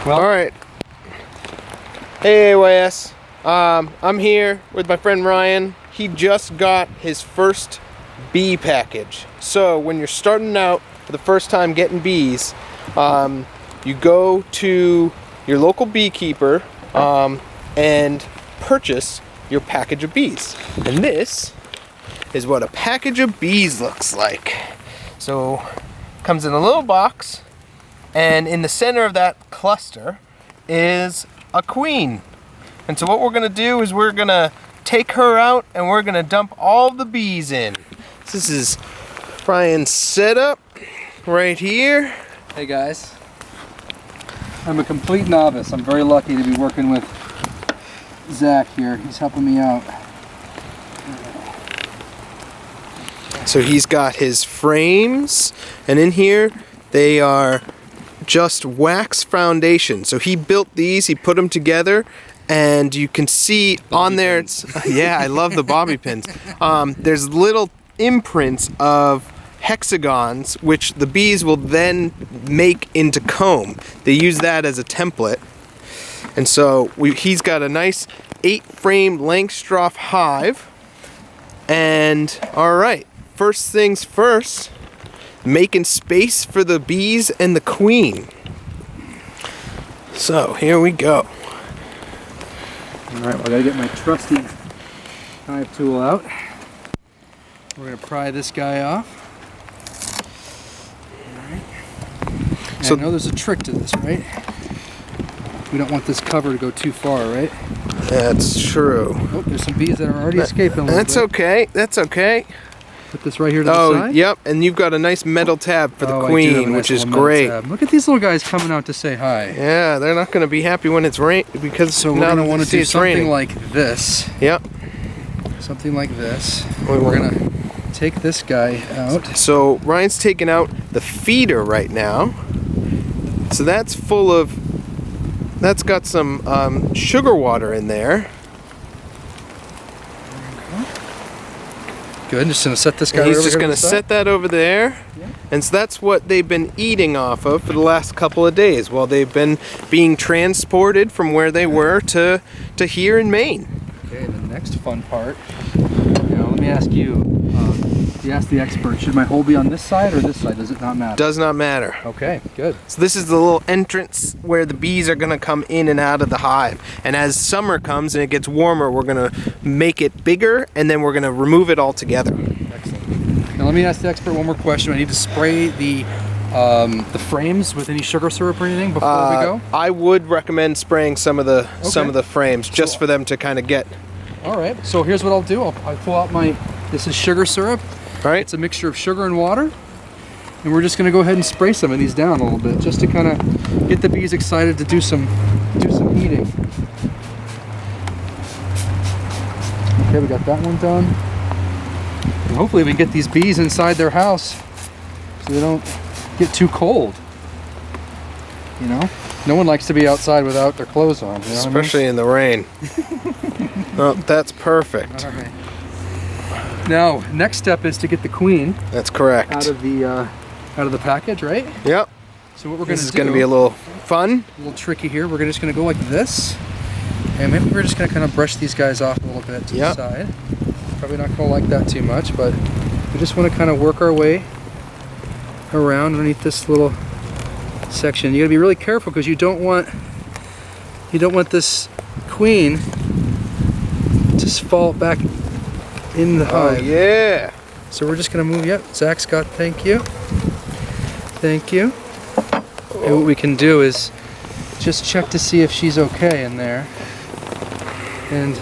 Well, all right. Hey, AYS. I'm here with my friend Ryan. He just got his first bee package. So when you're starting out for the first time getting bees, you go to your local beekeeper and purchase your package of bees. And this is what a package of bees looks like. So comes in a little box, and in the center of that cluster is a queen. And so what we're gonna do is we're gonna take her out and we're gonna dump all the bees in. So this is Ryan's setup right here. hey guys. I'm a complete novice. I'm very lucky to be working with Zach here. He's helping me out. So he's got his frames, and in here they are just wax foundation. So he built these, he put them together, and you can see on there, it's, yeah, I love the bobby pins. There's little imprints of hexagons, which the bees will then make into comb. They use that as a template. And so he's got a nice 8-frame Langstroth hive. And all right, first things first, making space for the bees and the queen. So here we go. All right, well, I gotta get my trusty hive tool out. We're gonna pry this guy off. All right. So I know there's a trick to this, right? We don't want this cover to go too far, right? That's true. Oh, there's some bees that are already escaping a little That's bit. okay. That's okay. Put this right here to the side. Oh, yep. And you've got a nice metal tab for the I do have a queen, nice which is little metal great. tab. Look at these little guys coming out to say hi. Yeah, they're not going to be happy when it's rain because So we're now gonna they want to see do it's something raining. like this. Yep. Something like this. We're We're gonna take this guy out. So Ryan's taking out the feeder right now. So that's full of. That's got some sugar water in there. Good. Just gonna set this guy. And he's right just over going here to to the side. set that over there. Yeah. And so that's what they've been eating off of for the last couple of days while they've been being transported from where they were to here in Maine. Okay. The next fun part. Now let me ask you. You asked the expert. Should my hole be on this side or this side? Does it not matter? Does not matter. Okay. Good. So this is the little entrance where the bees are going to come in and out of the hive. And as summer comes and it gets warmer, we're going to make it bigger and then we're going to remove it all together. Excellent. Now let me ask the expert one more question. I need to spray the frames with any sugar syrup or anything before we go? I would recommend spraying some of the frames just for them to kind of get. All right. So here's what I'll do. I'll pull out my. This is sugar syrup. All right. It's a mixture of sugar and water, and we're just going to go ahead and spray some of these down a little bit, just to kind of get the bees excited to do some eating. Okay, we got that one done. And hopefully we can get these bees inside their house so they don't get too cold. You know, no one likes to be outside without their clothes on. You know Especially in the rain. Oh, that's perfect. All right. Now, next step is to get the queen That's correct. out of the package, right? Yep. So what we're going to do? This is going to be a little fun. A little tricky here. We're just going to go like this, and maybe we're just going to kind of brush these guys off a little bit to the side. Probably not going to like that too much, but we just want to kind of work our way around underneath this little section. You got to be really careful because you don't want this queen to fall back in the hive. Oh, yeah. So we're just going to move. Yep, Zach's got. Thank you. Thank you. And what we can do is just check to see if she's okay in there, and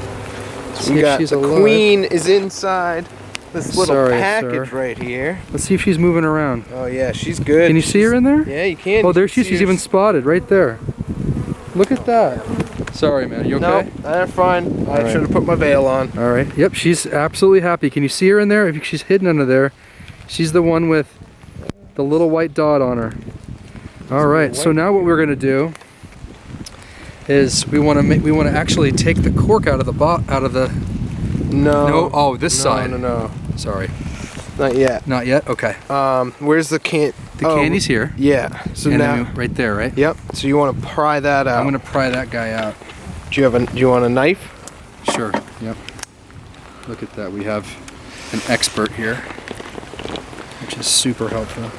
see if she's the alive. queen is inside this little Sorry, package sir. right here. Let's see if she's moving around. Oh yeah, she's good. Can you see her in there? Yeah, you can. Oh, there You she is. can She's see her. even spotted right there. Look at that. Sorry, man. You okay? No, they're fine. I right. should have put my veil on. All right. Yep, she's absolutely happy. Can you see her in there? If she's hidden under there, she's the one with the little white dot on her. All right. So now what we're gonna do is we want to actually take the cork out of the No. Oh, this side. No. Sorry. Not yet. Not yet. Okay. Where's the can? The candy's here. Yeah. So and now, then right there, right? Yep. So you want to pry that out. I'm gonna pry that guy out. Do you want a knife? Sure. Yep. Look at that. We have an expert here, which is super helpful.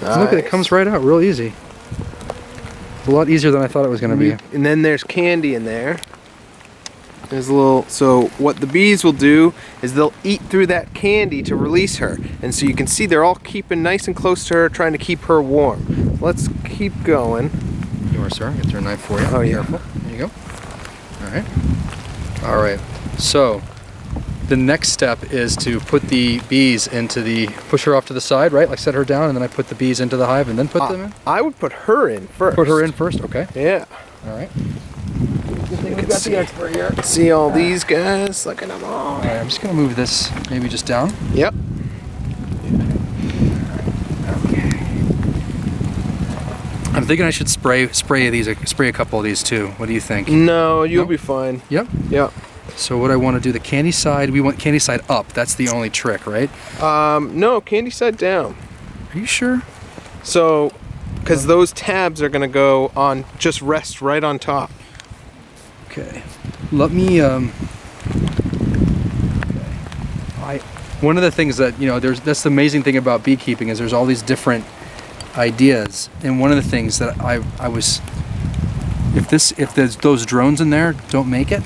Nice. Look, it comes right out real easy. It's a lot easier than I thought it was going to be. And then there's candy in there. There's a little. So what the bees will do is they'll eat through that candy to release her. And so you can see they're all keeping nice and close to her, trying to keep her warm. Let's keep going. You are, sir. Get your knife for you. Oh yeah. Careful. There you go. All right. All right. So the next step is to put the bees into the, push her off to the side, right? Like set her down, and then I put the bees into the hive and then put them in? I would put her in first. Put her in first? Okay. Yeah. All right. We've got the expert here. See all these guys? Look at them all. All right, I'm just going to move this maybe just down. Yep. Okay. I'm thinking I should spray a couple of these too. What do you think? No, you'll be fine. Yep. Yep. So what I want to do, the candy side, we want candy side up. That's the only trick, right? No, candy side down. Are you sure? So, because those tabs are gonna go on, just rest right on top. Okay. Let me. One of the things that that's the amazing thing about beekeeping is there's all these different ideas, and one of the things that I was, if there's those drones in there don't make it,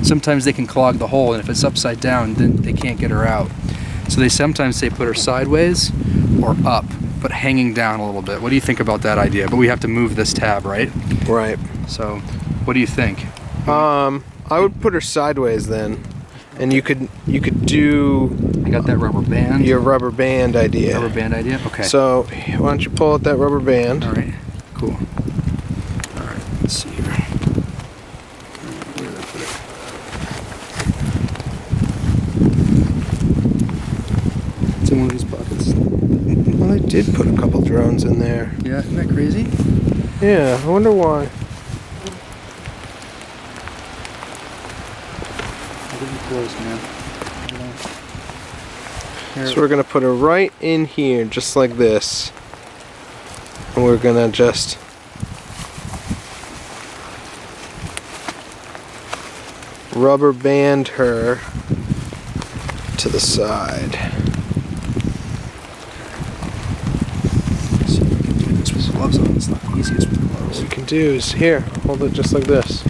sometimes they can clog the hole, and if it's upside down, then they can't get her out. So they sometimes say put her sideways or up, but hanging down a little bit. What do you think about that idea? But we have to move this tab, right? Right. So, what do you think? I would put her sideways then, and you could do. I got that rubber band. Your rubber band idea. Rubber band idea. Okay. So why don't you pull out that rubber band? All right. Cool. All right. Let's see here. Where did I put it? It's in one of these buckets. Well, I did put a couple drones in there. Yeah, isn't that crazy? Yeah, I wonder why. Close, man. So we're gonna put her right in here, just like this. And we're gonna just rubber band her to the side. See if we can do this with gloves on. It's not the easiest with gloves. What we can do is here, hold it just like this.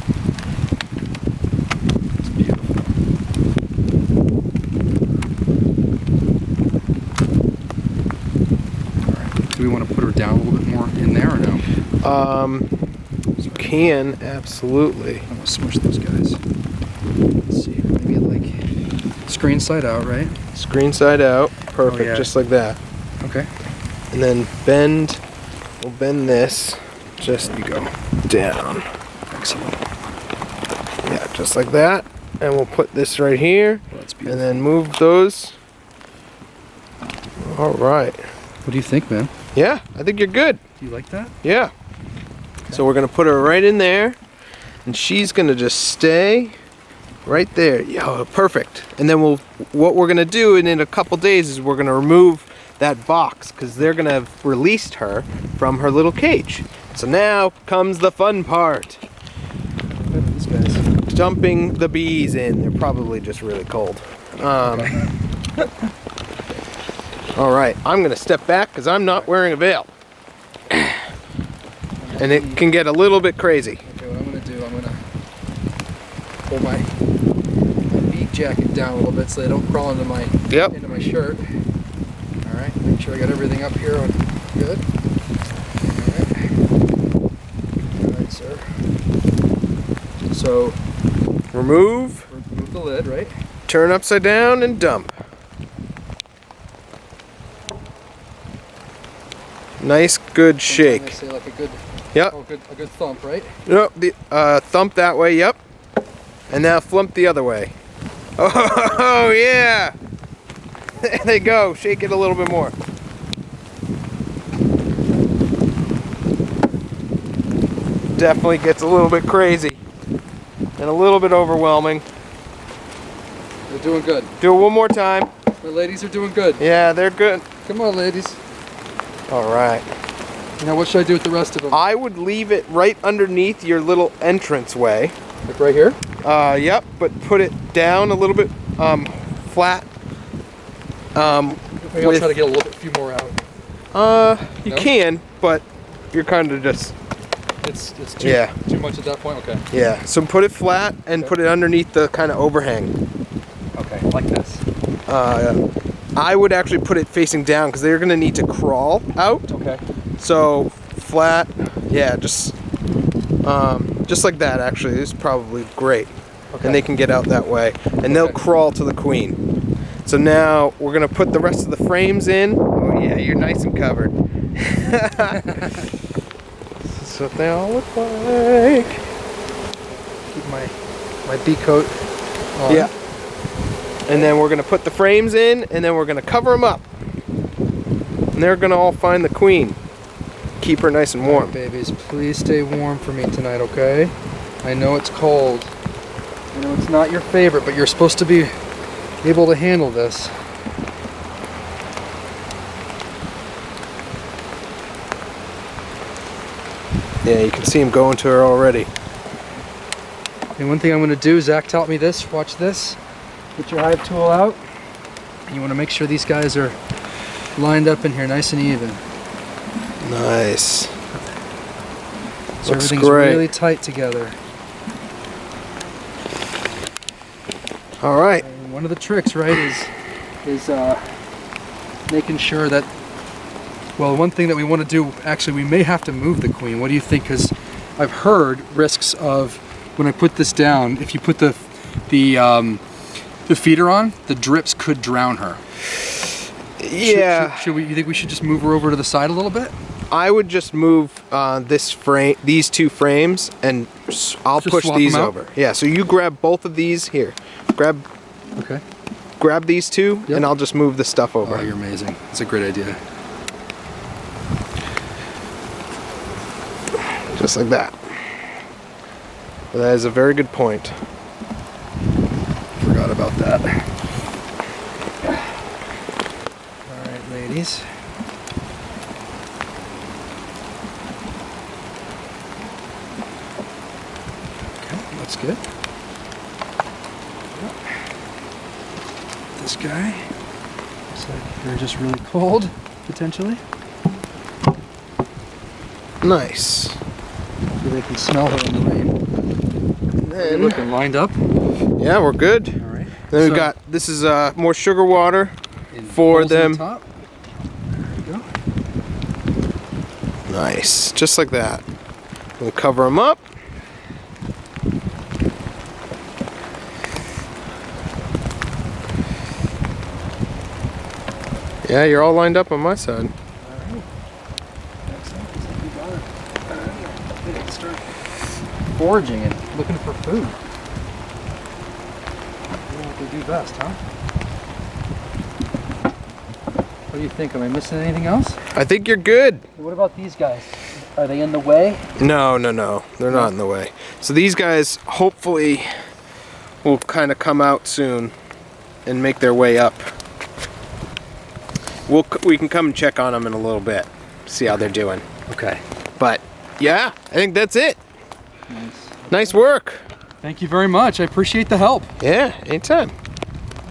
It's beautiful. Alright. Do we want to put her down a little bit more in there or no? You can, absolutely. I'm going to smush those guys. Let's see, maybe like screen side out, right? Screen side out, perfect, yeah. just like that. Okay. And then we'll bend this just Go. down. Excellent. Yeah, just like that. And we'll put this right here. Well, that's And beautiful. then move those. All right. What do you think, man? Yeah, I think you're good. Do you like that? Yeah. So we're gonna put her right in there, and she's gonna just stay right there. Yo, perfect. And then what we're gonna do in a couple days is we're gonna remove that box because they're gonna have released her from her little cage. So now comes the fun part. Look at these guys. Dumping the bees in. They're probably just really cold. All right, I'm gonna step back because I'm not wearing a veil. And it can get a little bit crazy. Okay, what I'm gonna do, I'm gonna pull my bee jacket down a little bit so they don't crawl into my shirt. All right, make sure I got everything up here on good. All right, sir. So Remove, the lid, right? turn upside down, and dump. Nice, good shake. Sometimes they say like a good, Yep. a good thump, right? No, the thump that way. Yep. And now flump the other way. Oh yeah. There they go. Shake it a little bit more. Definitely gets a little bit crazy and a little bit overwhelming. They're doing good. Do it one more time. The ladies are doing good. Yeah, they're good. Come on, ladies. All right. Now what should I do with the rest of them? I would leave it right underneath your little entranceway. Like right here? Yep, but put it down a little bit flat. Maybe I'll try to get a few more out. You No? can, but you're kind of just... It's too much at that point? Okay. Yeah, so put it flat and put it underneath the kind of overhang. Okay, like this. I would actually put it facing down because they're going to need to crawl out. Okay. So flat, yeah, just like that actually is probably great. Okay. And they can get out that way. And they'll crawl to the queen. So now we're going to put the rest of the frames in. Oh yeah, you're nice and covered. This is what they all look like. Keep my bee coat on. Yeah. And then we're going to put the frames in, and then we're going to cover them up. And they're going to all find the queen. Keep her nice and warm. Right, babies, please stay warm for me tonight, okay? I know it's cold. I know it's not your favorite, but you're supposed to be able to handle this. Yeah, you can see him going to her already. And one thing I'm going to do, Zach taught me this, watch this. Get your hive tool out. And you want to make sure these guys are lined up in here nice and even. Nice. So Looks everything's great. really tight together. All right. And one of the tricks, right, is making sure that, well, one thing that we want to do, actually, we may have to move the queen. What do you think? Because I've heard risks of, when I put this down, if you put the feeder on, the drips could drown her. Yeah. You think we should just move her over to the side a little bit? I would just move these two frames, and I'll Just push swap these them out? over. Yeah. So you grab both of these here. Grab these two, Yep. and I'll just move the stuff over. Oh, you're amazing. That's a great idea. Just like that. That is a very good point. Forgot about that. All right, ladies. Okay, that's good. Yep. This guy. Looks like they're just really cold, potentially. Nice. So they can smell her in the rain. And Are you then, looking lined up? yeah, we're good. All right. Then we've So- got, this is more sugar water In for holes in them. the top. There you go. Nice, just like that. We'll cover them up. Yeah, you're all lined up on my side. Foraging and looking for food. Doing what they do best, huh? What do you think? Am I missing anything else? I think you're good. What about these guys? Are they in the way? No, they're not in the way. So these guys hopefully will kind of come out soon and make their way up. We can come and check on them in a little bit, see how they're doing. Okay. But yeah, I think that's it. Nice. Nice work. Thank you very much. I appreciate the help. Yeah, anytime.